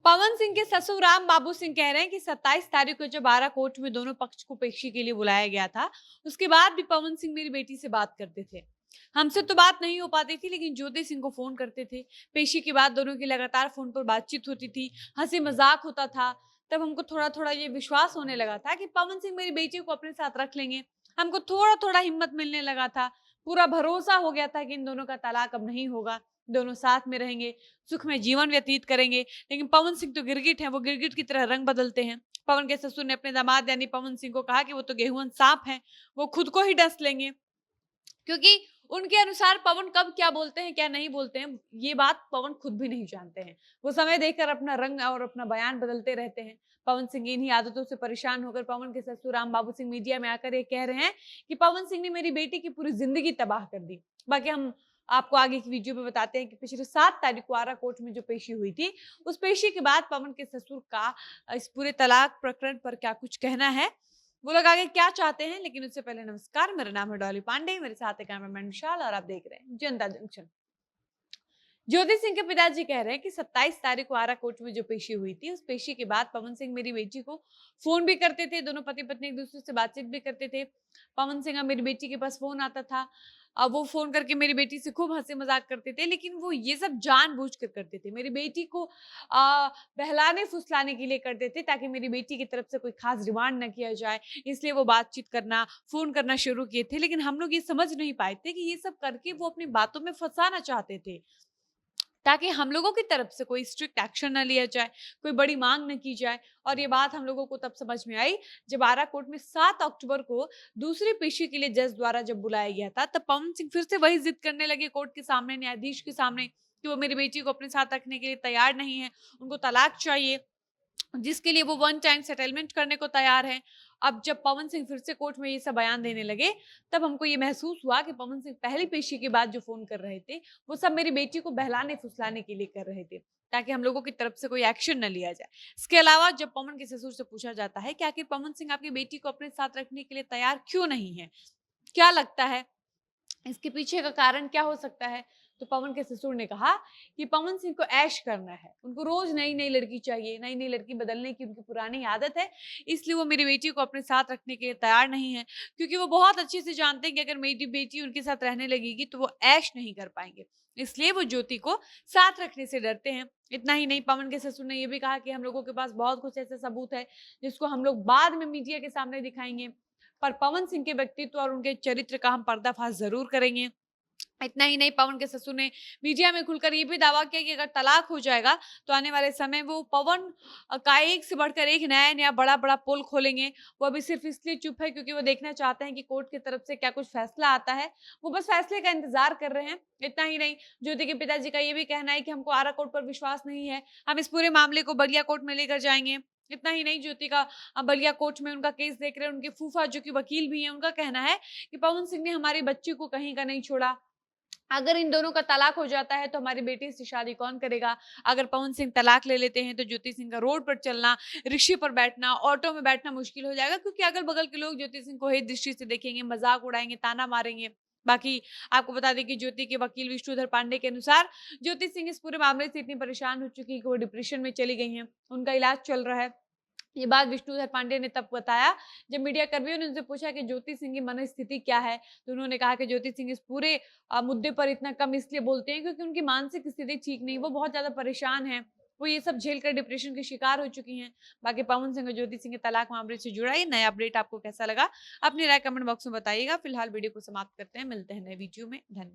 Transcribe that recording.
पवन सिंह के ससुर राम बाबू सिंह कह रहे हैं कि 27 तारीख को जब आरा कोर्ट में दोनों पक्ष को पेशी के लिए बुलाया गया था, उसके बाद भी पवन सिंह मेरी बेटी से बात करते थे। हमसे तो बात नहीं हो पाती थी, लेकिन ज्योति सिंह को फोन करते थे। पेशी के बाद दोनों की लगातार फोन पर बातचीत होती थी, हंसी मजाक होता था। तब हमको थोड़ा थोड़ा ये विश्वास होने लगा था कि पवन सिंह मेरी बेटी को अपने साथ रख लेंगे। हमको थोड़ा थोड़ा हिम्मत मिलने लगा था। पूरा भरोसा हो गया था कि इन दोनों का तलाक अब नहीं होगा, दोनों साथ में रहेंगे, सुख में जीवन व्यतीत करेंगे। लेकिन पवन सिंह तो गिरगिट हैं, वो गिरगिट की तरह रंग बदलते हैं। पवन के ससुर ने अपने दामाद यानी पवन सिंह को कहा कि वो तो गेहूं सांप हैं, वो खुद को ही डस लेंगे। क्योंकि उनके अनुसार पवन कब क्या बोलते हैं क्या नहीं बोलते हैं, ये बात पवन खुद भी नहीं जानते हैं। वो समय देखकर अपना रंग और अपना बयान बदलते रहते हैं। पवन सिंह इन्हीं आदतों से परेशान होकर पवन के ससुर राम बाबू सिंह मीडिया में आकर ये कह रहे हैं कि पवन सिंह ने मेरी बेटी की पूरी जिंदगी तबाह कर दी। बाकी हम आपको आगे की वीडियो में बताते हैं कि पिछले 7 तारीख को आरा कोर्ट में जो पेशी हुई थी, उस पेशी के बाद पवन के ससुर का इस पूरे तलाक प्रकरण पर क्या कुछ कहना है, वो लोग आगे क्या चाहते हैं। लेकिन उससे पहले नमस्कार, मेरा नाम है डॉली पांडे, मेरे साथ है कैमरामैन विशाल और आप देख रहे हैं जनता जंक्शन। ज्योति सिंह के पिताजी कह रहे हैं कि 27 तारीख को आरा कोर्ट में जो पेशी हुई थी, उस पेशी के बाद पवन सिंह मेरी बेटी को फोन भी करते थे, दोनों पति पत्नी एक दूसरे से बातचीत भी करते थे। पवन सिंह मेरी बेटी के पास फोन आता था, अब वो फोन करके मेरी बेटी से खूब हंसी मजाक करते थे, लेकिन वो ये सब जानबूझ कर करते थे। मेरी बेटी को बहलाने फुसलाने के लिए करते थे, ताकि मेरी बेटी की तरफ से कोई खास डिमांड न किया जाए, इसलिए वो बातचीत करना, फोन करना शुरू किए थे। लेकिन हम लोग ये समझ नहीं पाए थे कि ये सब करके वो अपनी बातों में फंसाना चाहते थे, ताकि हम लोगों की तरफ से कोई स्ट्रिक्ट एक्शन न लिया जाए, कोई बड़ी मांग न की जाए। और ये बात हम लोगों को तब समझ में आई जब आरा कोर्ट में 7 अक्टूबर को दूसरी पेशी के लिए जज द्वारा जब बुलाया गया था, तब पवन सिंह फिर से वही जिद करने लगे कोर्ट के सामने, न्यायाधीश के सामने, कि वो मेरी बेटी को अपने साथ रखने के लिए तैयार नहीं है, उनको तलाक चाहिए, जिसके लिए वो वन टाइम सेटलमेंट करने को तैयार है। अब जब पवन सिंह फिर से कोर्ट में ये सब बयान देने लगे, तब हमको ये महसूस हुआ कि पवन सिंह पहली पेशी के बाद जो फोन कर रहे थे, वो सब मेरी बेटी को बहलाने फुसलाने के लिए कर रहे थे, ताकि हम लोगों की तरफ से कोई एक्शन न लिया जाए। इसके अलावा जब पवन के ससुर से पूछा जाता है कि आखिर पवन सिंह आपकी बेटी को अपने साथ रखने के लिए तैयार क्यों नहीं है, क्या लगता है इसके पीछे का कारण क्या हो सकता है, तो पवन के ससुर ने कहा कि पवन सिंह को ऐश करना है, उनको रोज नई नई लड़की चाहिए, नई नई लड़की बदलने की उनकी पुरानी आदत है, इसलिए वो मेरी बेटी को अपने साथ रखने के लिए तैयार नहीं है। क्योंकि वो बहुत अच्छे से जानते हैं कि अगर मेरी बेटी उनके साथ रहने लगेगी तो वो ऐश नहीं कर पाएंगे, इसलिए वो ज्योति को साथ रखने से डरते हैं। इतना ही नहीं, पवन के ससुर ने यह भी कहा कि हम लोगों के पास बहुत कुछ ऐसे सबूत है जिसको हम लोग बाद में मीडिया के सामने दिखाएंगे, पर पवन सिंह के व्यक्तित्व और उनके चरित्र का हम पर्दाफाश जरूर करेंगे। इतना ही नहीं, पवन के ससुर ने मीडिया में खुलकर ये भी दावा किया कि अगर तलाक हो जाएगा तो आने वाले समय वो पवन का एक से बढ़कर एक नया नया बड़ा बड़ा पोल खोलेंगे। वो अभी सिर्फ इसलिए चुप है क्योंकि वो देखना चाहते हैं कि कोर्ट की तरफ से क्या कुछ फैसला आता है, वो बस फैसले का इंतजार कर रहे हैं। इतना ही नहीं, ज्योति के पिताजी का ये भी कहना है कि हमको आरा कोर्ट पर विश्वास नहीं है, हम इस पूरे मामले को बलिया कोर्ट में लेकर जाएंगे। इतना ही नहीं, ज्योति का बलिया कोर्ट में उनका केस देख रहे हैं उनके फूफा जो कि वकील भी हैं, उनका कहना है कि पवन सिंह ने हमारी बच्ची को कहीं का नहीं छोड़ा, अगर इन दोनों का तलाक हो जाता है तो हमारी बेटी से शादी कौन करेगा। अगर पवन सिंह तलाक ले लेते हैं तो ज्योति सिंह का रोड पर चलना, रिक्शे पर बैठना, ऑटो में बैठना मुश्किल हो जाएगा, क्योंकि अगल बगल के लोग ज्योति सिंह को हेय दृष्टि से देखेंगे, मजाक उड़ाएंगे, ताना मारेंगे। बाकी आपको बता दें कि ज्योति के वकील विष्णुधर पांडे के अनुसार ज्योति सिंह इस पूरे मामले से इतनी परेशान हो चुकी है कि वो डिप्रेशन में चली गई हैं, उनका इलाज चल रहा है। ये बात विष्णुधर पांडे ने तब बताया जब मीडिया कर्मियों ने उनसे पूछा कि ज्योति सिंह की मनस्थिति क्या है, तो उन्होंने कहा कि ज्योति सिंह इस पूरे मुद्दे पर इतना कम इसलिए बोलते हैं क्योंकि उनकी मानसिक स्थिति ठीक नहीं, वो बहुत ज्यादा परेशान है, वो ये सब झेल कर डिप्रेशन के शिकार हो चुकी हैं। बाकी पवन सिंह और ज्योति सिंह के तलाक मामले से जुड़ा ये नया अपडेट आपको कैसा लगा, अपनी राय कमेंट बॉक्स में बताइएगा। फिलहाल वीडियो को समाप्त करते हैं, मिलते हैं नए वीडियो में। धन्यवाद।